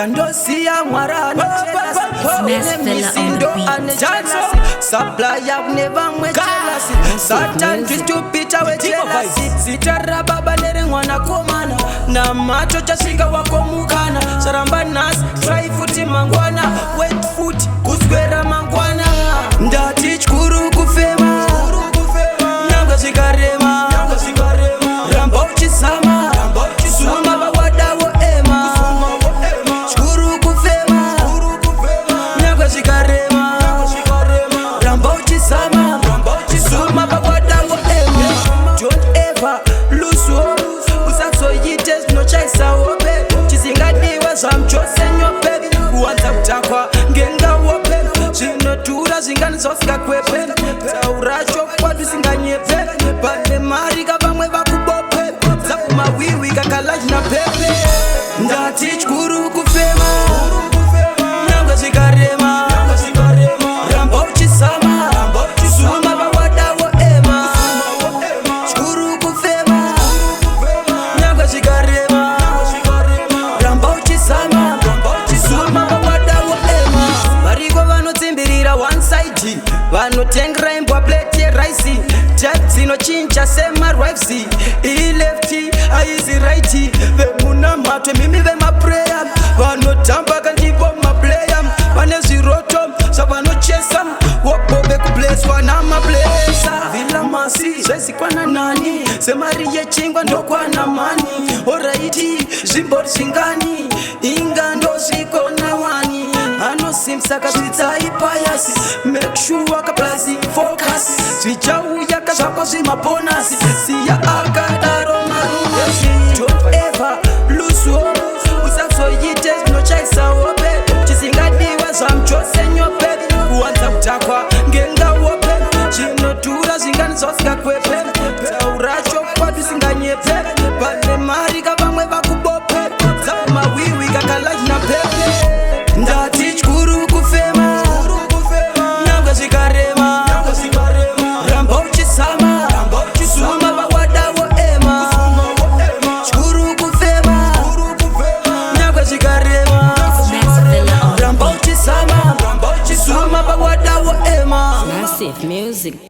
Chandosia Marano Misindo and Janso Supply never with jealousy Satan to Peter with jealousy Sitara baba nere mwana komana Na macho chasika wako mukana Saramba nas try foot mangwana Wet foot kuswera mangwana Ndati chkuru kufema Nanga zikarema Ramba uchisama Suma bawada wo ema Chkuru kufema Nanga zikarema Ramba uchisama Suma bawada wo ema Don't ever lose hope Usatso yites no chaisa wope Chisingadiwa zamchose nyope Kuanza kutakwa ngenga wope Zinotura zingani zofika kwepe Tauracho kwa dusinganyepe Pale marika bamwe bakubope Zapu mawiwi kakalaji na pepe Ndati chkuru kufema Nanga zikarema Ramba uchisama Suma bawada wo ema Chkuru kufema Nanga zikarema Ramba uchisama Suma bawada wo ema Mariko vano timbirira one side Vano tengra imbwa plate ye rice Jet zino chincha sema rifesi I lefty, I easy righty Vemuna matwe mimi vema prayer Vano tamba kanjibo ma player Vane ziroto, sa vano chesa Wapobe kubless wana ma blessa Vila masi, swezi kwa na nani Semari ye chingwa ndo kwa na mani Alrighty, zimbori zingani Inga ndo ziko na wani Ano simsaka zitaipa Make sure kaplazi focus Zija uya kazako zima bonus Siya akadaro marunesi Don't ever lose hope Usatso yites no chaisa wope Chisingadiwa zamchose nyope Kuanza kutakwa ngenga wope Zinotura zingani zofika kwepe Tauracho kwa dusinganyepe Pale marika bamwe bakubope Zapu mawiwi kakalaji na pepe Ndati chkuru kufema Nanga zikarema Ramba uchisama Suma bawada wo ema Chkuru kufema Nanga zikarema Ramba uchisama Suma bawada wo ema Massive music.